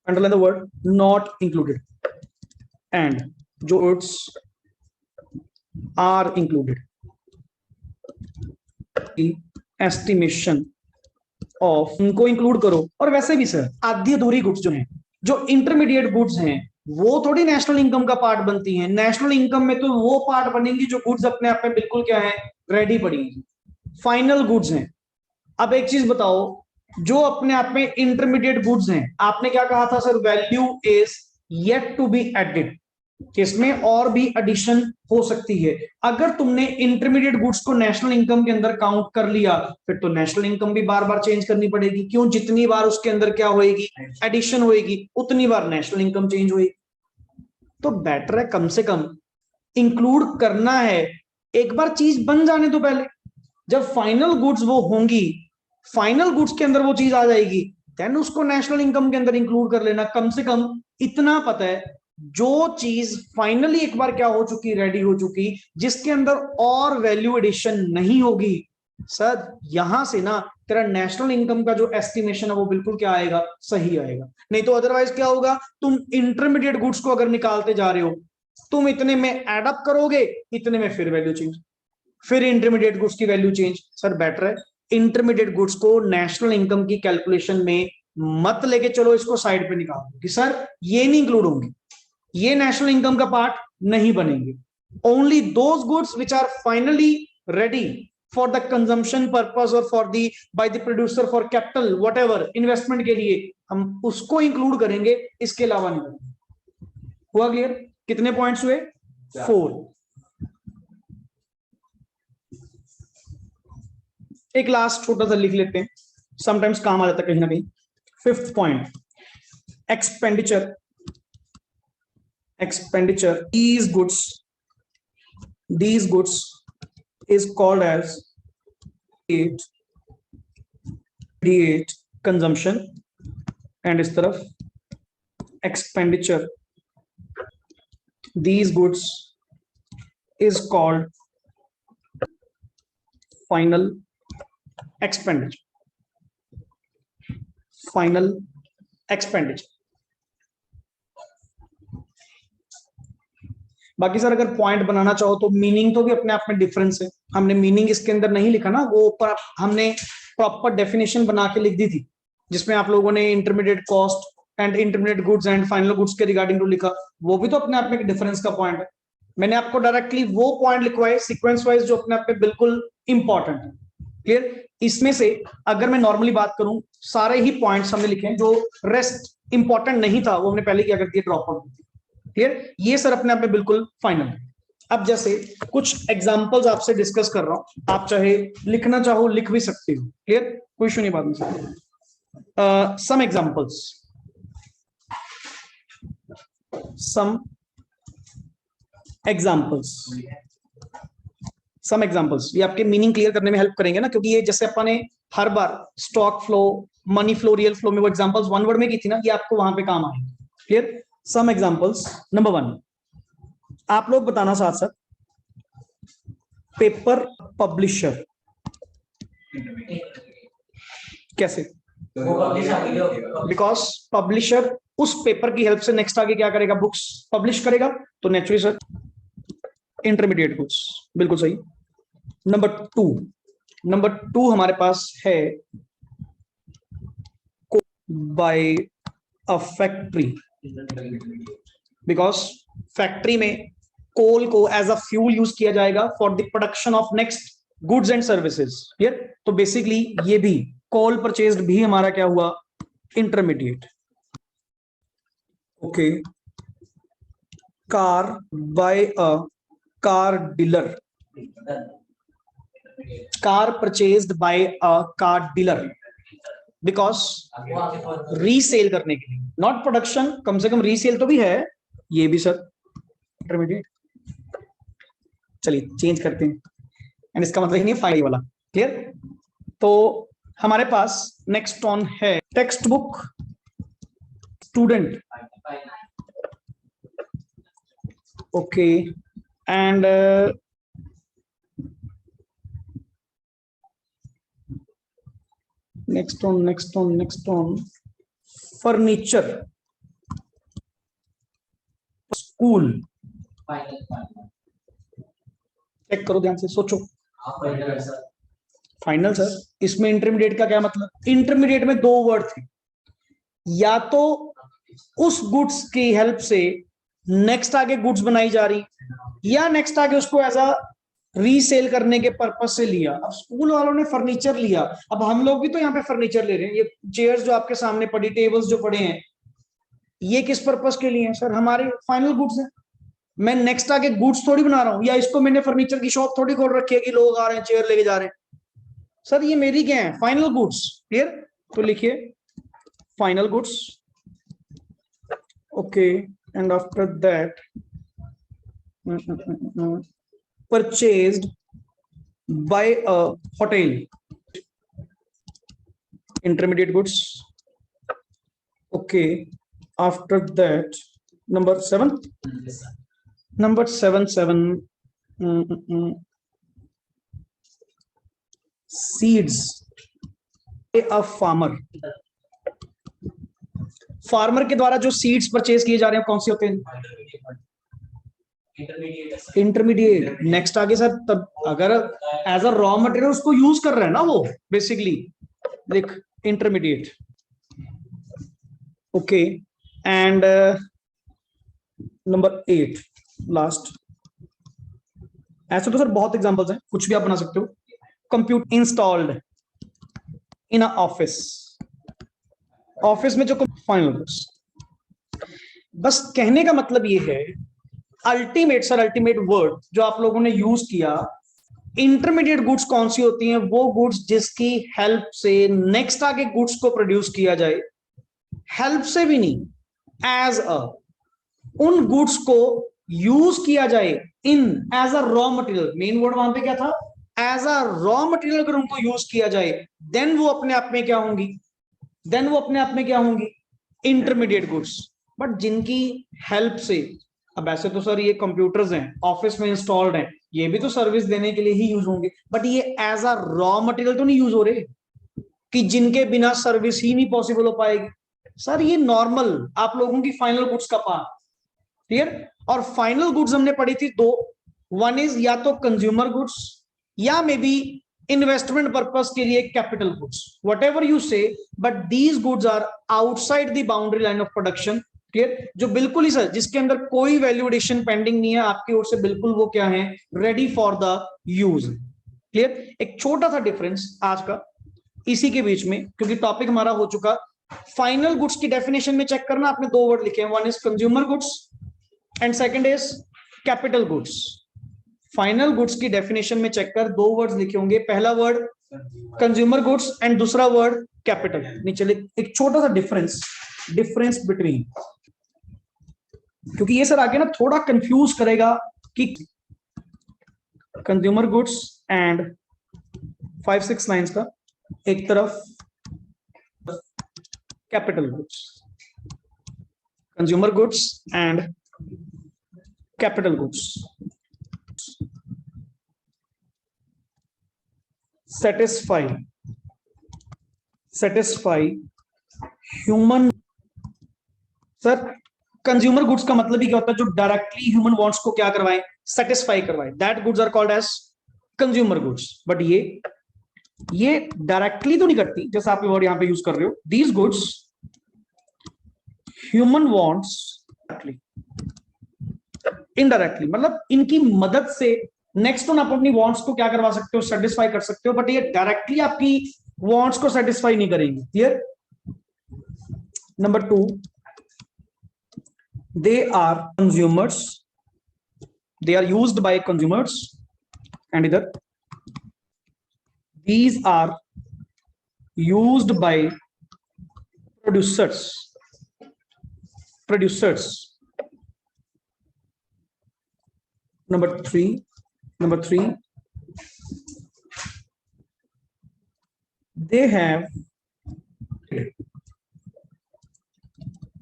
Underline the word not included. And जो goods are included in estimation of, उनको इंक्लूड करो। और वैसे भी सर आधी अधूरी गुड्स जो हैं, जो इंटरमीडिएट गुड्स हैं, वो थोड़ी नेशनल इनकम का पार्ट बनती हैं। नेशनल इनकम में तो वो पार्ट बनेंगी जो गुड्स अपने आप में बिल्कुल क्या है, रेडी पड़ी हैं, फाइनल गुड्स हैं। अब एक चीज बताओ, जो अपने आप में इंटरमीडिएट गुड्स हैं, आपने क्या कहा था sir, value is yet to be added, इसमें और भी एडिशन हो सकती है। अगर तुमने इंटरमीडिएट गुड्स को नेशनल इनकम के अंदर काउंट कर लिया, फिर तो नेशनल इनकम भी बार बार चेंज करनी पड़ेगी। क्यों? जितनी बार उसके अंदर क्या होएगी, एडिशन होएगी, उतनी बार नेशनल इनकम चेंज होएगी। तो बेटर है कम से कम इंक्लूड करना है, एक बार चीज बन जाने तो पहले, जब फाइनल गुड्स वो होंगी, फाइनल गुड्स के अंदर वो चीज आ जाएगी, देन उसको नेशनल इनकम के अंदर इंक्लूड कर लेना। कम से कम इतना पता है, जो चीज फाइनली एक बार क्या हो चुकी, रेडी हो चुकी, जिसके अंदर और वैल्यू एडिशन नहीं होगी, सर यहां से ना तेरा नेशनल इनकम का जो एस्टिमेशन है वो बिल्कुल क्या आएगा, सही आएगा। नहीं तो अदरवाइज क्या होगा, तुम इंटरमीडिएट गुड्स को अगर निकालते जा रहे हो, तुम इतने में एड अप करोगे, इतने में फिर वैल्यू चेंज, फिर इंटरमीडिएट गुड्स की वैल्यू चेंज। सर बेटर है इंटरमीडिएट गुड्स को नेशनल इनकम की कैलकुलेशन में मत लेके चलो, इसको साइड पे निकाल दो कि सर ये नहीं इंक्लूड होंगे, ये नेशनल इनकम का पार्ट नहीं बनेंगे। Only those goods which are finally ready for the consumption purpose और for the buy the producer for capital whatever investment के लिए, हम उसको इंक्लूड करेंगे, इसके अलावा नहीं करेंगे। हुआ क्लियर? कितने पॉइंट्स हुए? 4। एक लास्ट छोटा सा लिख लेते हैं, समटाइम्स काम आ जाता है कहीं ना कहीं। 5th point, expenditure, expenditure, these goods is called as create consumption, and इस तरफ expenditure, these goods is called final expenditure, final expenditure। बाकी सर अगर पॉइंट बनाना चाहो तो मीनिंग तो भी अपने आप में डिफरेंस है, हमने मीनिंग इसके अंदर नहीं लिखा ना, वो ऊपर हमने प्रॉपर डेफिनेशन बना के लिख दी थी, जिसमें आप लोगों ने intermediate cost and intermediate goods and final goods के रिगार्डिंग लिखा, वो भी तो अपने आप में एक डिफरेंस का पॉइंट है। मैंने आपको डायरेक्टली वो पॉइंट लिखवाए सीक्वेंस वाइज जो अपने आप में बिल्कुल इंपॉर्टेंट है। क्लियर? इसमें से अगर मैं नॉर्मली बात करूं, सारे ही पॉइंट्स हमने लिखे हैं, जो रेस्ट इंपॉर्टेंट नहीं था वो हमने पहले क्या कर दिया, ड्रॉप आउट। क्लियर? ये सर अपने आप में बिल्कुल फाइनल है। अब जैसे कुछ एग्जांपल्स आपसे डिस्कस कर रहा हूं, आप चाहे लिखना चाहो लिख भी सकते हो। क्लियर? कोई इशू नहीं बात में। सम एग्जांपल्स, सम एग्जांपल्स, ये आपके मीनिंग क्लियर करने में हेल्प करेंगे ना, क्योंकि ये जैसे अपन ने हर बार stock flow, money flow, real flow में वो एग्जांपल्स वन वर्ड में की थी ना, ये आपको वहां पे काम आएंगे। क्लियर? Some examples. नंबर 1, आप लोग बताना साथ साथ, पेपर पब्लिशर कैसे? बिकॉज पब्लिशर उस पेपर की हेल्प से नेक्स्ट आगे क्या करेगा, बुक्स पब्लिश करेगा, तो नेचुरली सर इंटरमीडिएट गुड्स, बिल्कुल सही। नंबर 2 हमारे पास है by a factory, because factory में कोल को एज अ फ्यूल यूज किया जाएगा for the production of next goods and services. Clear? तो बेसिकली ये भी कोल परचेज्ड भी हमारा क्या हुआ, intermediate. Okay, car by a car dealer, car purchased by a car dealer, because resale करने के लिए, नॉट प्रोडक्शन, कम से कम रीसेल तो भी है, ये भी सर इंटरमीडिएट। चलिए चेंज करते हैं, एंड इसका मतलब ही नहीं फाइल वाला, क्लियर। तो हमारे पास नेक्स्ट ऑन है text book student, okay, and next on furniture, school. Check करो ध्यान से, सोचो। फाइनल सर, इसमें इंटरमीडिएट का क्या मतलब? इंटरमीडिएट में दो वर्ड थे, या तो उस गुड्स की हेल्प से नेक्स्ट आगे गुड्स बनाई जा रही, या नेक्स्ट आगे उसको एज अ रीसेल करने के पर्पस से लिया। अब स्कूल वालों ने फर्नीचर लिया, अब हम लोग भी तो यहाँ पे फर्नीचर ले रहे हैं। ये चेयर्स जो आपके सामने पड़ी, टेबल्स जो पड़े हैं, ये किस पर्पस के लिए हैं सर? हमारे फाइनल गुड्स हैं। मैं नेक्स्ट आगे गुड्स थोड़ी बना रहा हूँ, या इसको मैंने फर्नीचर की शॉप थोड़ी खोल रखी है कि लोग आ रहे हैं चेयर लेके जा रहे हैं। सर ये मेरी क्या है? Final goods, clear. तो लिखिए final goods, okay, and after that purchased by a hotel, intermediate goods, okay. After that, number 7, seeds, a farmer, farmer के द्वारा जो सीड्स परचेज किए जा रहे हैं कौन से होते हैं? इंटरमीडिएट। नेक्स्ट आगे सर, तब अगर एज अ रॉ मटेरियल उसको यूज कर रहे हैं ना वो, बेसिकली देख intermediate, okay. And number 8 last. ऐसे तो सर बहुत एग्जांपल्स हैं, कुछ भी आप बना सकते हो। Computer installed in a office, office में जो फाइनल। बस कहने का मतलब ये है, अल्टीमेट सर, अल्टीमेट वर्ड जो आप लोगों ने यूज किया, इंटरमीडिएट गुड्स कौन सी होती हैं? वो गुड्स जिसकी हेल्प से नेक्स्ट आगे गुड्स को प्रोड्यूस किया जाए, हेल्प से भी नहीं, एज अ, उन गुड्स को यूज किया जाए in as a raw material. Main word वहां पे क्या था? As a raw material. अगर उनको यूज किया जाए, देन वो अपने आप में क्या होंगी? देन वो अपने आप में क्या होंगी? Intermediate goods. बट जिनकी हेल्प से, अब ऐसे तो सर ये कंप्यूटर्स हैं, ऑफिस में इंस्टॉल्ड हैं, ये भी तो सर्विस देने के लिए ही यूज होंगे, बट ये एज अ रॉ मटेरियल तो नहीं यूज हो रहे, कि जिनके बिना सर्विस ही नहीं पॉसिबल हो पाएगी। सर ये नॉर्मल आप लोगों की फाइनल गुड्स का पार्ट, क्लियर। और फाइनल गुड्स हमने पढ़ी थी दो, वन इज या तो कंज्यूमर गुड्स, या मे बी इन्वेस्टमेंट पर्पस के लिए capital goods, whatever you say, but these goods are outside the boundary line of production, clear. जो बिल्कुल ही सर, जिसके अंदर कोई वैल्यू एडिशन पेंडिंग नहीं है आपकी ओर से, बिल्कुल वो क्या है? Ready for the use, clear. एक छोटा सा डिफरेंस आज का इसी के बीच में, क्योंकि टॉपिक हमारा हो चुका। फाइनल गुड्स की डेफिनेशन में चेक करना, आपने दो वर्ड लिखे हैं, one is consumer goods and second is capital goods. Final goods की डेफिनेशन में चेक कर, दो वर्ड्स लिखे होंगे, पहला वर्ड कंज्यूमर गुड्स एंड दूसरा वर्ड कैपिटल। नीचे एक छोटा सा डिफरेंस बिटवीन, क्योंकि ये सर आगे ना थोड़ा कंफ्यूज करेगा कि कंज्यूमर गुड्स एंड 5-6 लाइंस का, एक तरफ capital goods, consumer goods and capital goods. Satisfy human. Sir consumer goods का मतलब ही क्या होता है? जो डायरेक्टली ह्यूमन वांट्स को क्या करवाएं? सेटिस्फाई करवाएं, that goods are called as consumer goods. But ये डायरेक्टली तो नहीं करती, जैसा आप वर्ड यहां पे यूज कर रहे हो, these goods human wants indirectly, मतलब इनकी मदद से नेक्स्ट ऑन आप अपनी वांट्स को क्या करवा सकते हो? सेटिस्फाई कर सकते हो, बट ये डायरेक्टली आपकी वांट्स को सेटिस्फाई नहीं करेंगे, clear. Number 2, they are consumers, they are used by consumers, and इधर these are used by producers. Number three, they have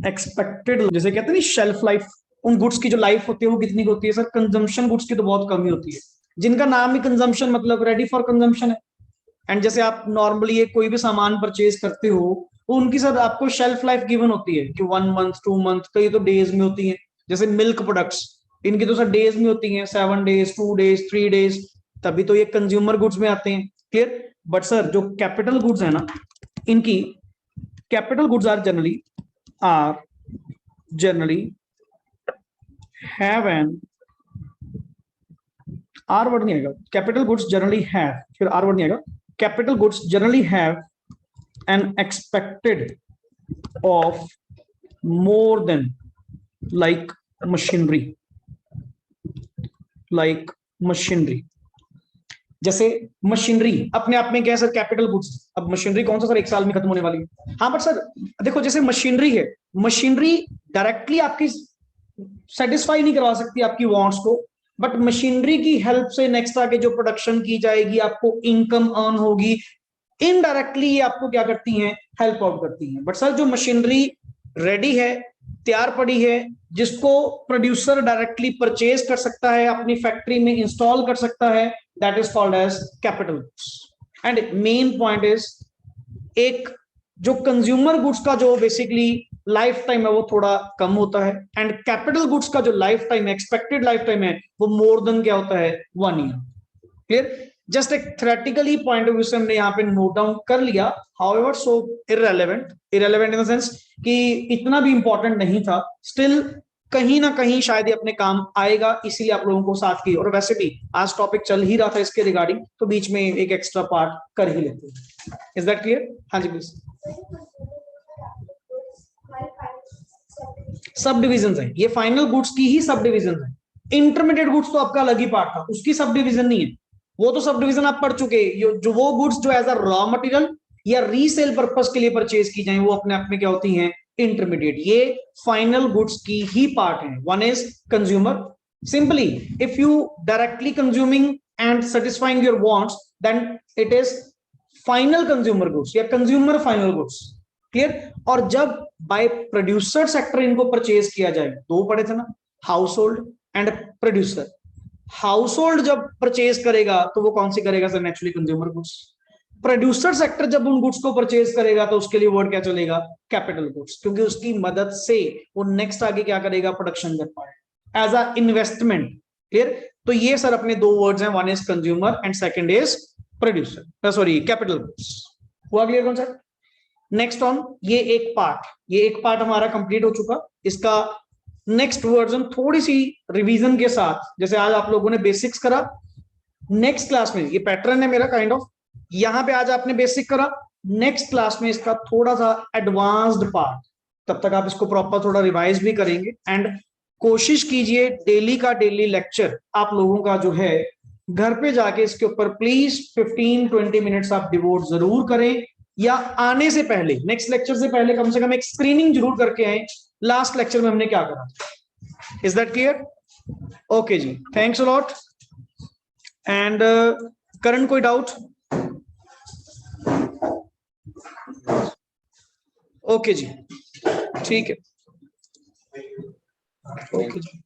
expected, जैसे कहते हैं ना शेल्फ लाइफ, उन गुड्स की जो लाइफ होती है वो कितनी होती है सर? कंजम्पशन गुड्स की तो बहुत कम ही होती है, जिनका नाम ही कंजम्पशन मतलब रेडी फॉर कंजम्पशन है। एंड जैसे आप नॉर्मली एक कोई भी सामान परचेज करते हो, वो उनकी सर आपको शेल्फ लाइफ गिवन होती है कि 1 मंथ 2 मंथ, कई तो डेज में होती है। जैसे मिल्क प्रोडक्ट्स, इनकी तो सर डेज में होती है, 7 डेज 2 डेज 3 डेज, तभी तो ये कंज्यूमर गुड्स में आते हैं। क्लियर? बट सर जो कैपिटल गुड्स है ना, इनकी capital goods are generally have an R word नहीं आएगा, capital goods generally have, फिर R word नहीं आएगा, capital goods generally have an expected of more than like machinery. जैसे मशीनरी अपने आप में क्या है सर? Capital goods. अब मशीनरी कौन सा सर 1 साल में खत्म होने वाली है? हाँ, बट सर देखो, जैसे मशीनरी है, मशीनरी डायरेक्टली आपकी सेटिस्फाई नहीं करवा सकती आपकी वांट्स को, बट मशीनरी की हेल्प से नेक्स्ट आगे जो प्रोडक्शन की जाएगी, आपको इनकम अर्न होगी, इनडायरेक्टली ये आपको क्या करती हैं? हेल्प आउट करती हैं। बट सर जो मशीनरी रेडी है, तैयार पड़ी है, जिसको प्रोड्यूसर डायरेक्टली परचेज कर सकता है, अपनी फैक्ट्री में इंस्टॉल कर सकता है, that is called as capital goods. And main point is, एक जो कंज्यूमर गुड्स का जो बेसिकली लाइफ टाइम है वो थोड़ा कम होता है, एंड कैपिटल गुड्स का जो life time, expected life time है, वो मोर देन क्या होता है? 1 ईयर। क्लियर? जस्ट एक थ्योरेटिकली पॉइंट ऑफ व्यू से हमने यहाँ पे नोट डाउन कर लिया, however so irrelevant in the sense कि इतना भी इंपॉर्टेंट नहीं था, स्टिल कहीं ना कहीं शायद ये अपने काम आएगा, इसीलिए आप लोगों को साथ की। और वैसे भी आज टॉपिक चल ही रहा था इसके रिगार्डिंग, तो बीच में एक एक्स्ट्रा पार्ट कर ही लेते हैं। Is that clear? हाँ जी प्लीज। सब डिविजन है, ये फाइनल गुड्स की ही सब डिविजन है। इंटरमीडिएट गुड्स तो आपका अलग ही पार्ट था, उसकी सब डिविजन नहीं है, वो तो सब डिविजन आप पढ़ चुके। जो वो गुड्स जो एज अ रॉ मटेरियल या रीसेल पर्पस के लिए परचेज की जाए, वो अपने आप में क्या होती हैं? इंटरमीडिएट। ये फाइनल गुड्स की ही पार्ट है। One is consumer, simply if you directly consuming and satisfying your wants, then it is final consumer goods या कंज्यूमर फाइनल गुड्स। क्लियर? और जब बाय प्रोड्यूसर सेक्टर इनको परचेज किया जाए, दो पड़े थे ना, household and producer. Household जब परचेज करेगा तो वो कौन सी करेगा sir? Naturally consumer goods. Producer sector जब उन गुड्स को परचेज करेगा तो उसके लिए वर्ड क्या चलेगा? कैपिटल गुड्स, क्योंकि उसकी मदद से वो नेक्स्ट आगे क्या करेगा? प्रोडक्शन कर पाए एज अ इन्वेस्टमेंट। क्लियर? तो ये सर अपने दो वर्ड्स हैं, one is consumer and second is producer, sorry capital goods. हुआ क्लियर कॉन्सेप्ट? नेक्स्ट ऑन ये एक पार्ट हमारा कंप्लीट हो चुका। इसका नेक्स्ट वर्जन थोड़ी सी रिवीजन के साथ, जैसे आज आप लोगों ने बेसिक्स करा, नेक्स्ट क्लास में ये पैटर्न है मेरा काइंड ऑफ, यहां पे आज आपने बेसिक करा, नेक्स्ट क्लास में इसका थोड़ा सा एडवांस्ड पार्ट, तब तक आप इसको प्रॉपर थोड़ा रिवाइज भी करेंगे। एंड कोशिश कीजिए डेली का डेली लेक्चर आप लोगों का जो है घर पे जाके इसके ऊपर प्लीज 15-20 मिनट्स आप डिवोट जरूर करें, या आने से पहले, नेक्स्ट लेक्चर से पहले कम से कम एक स्क्रीनिंग जरूर करके आए लास्ट लेक्चर में हमने क्या करा। Is that clear? ओके जी, thanks a lot. And Karan कोई डाउट? ओके जी, ठीक है, ओके जी।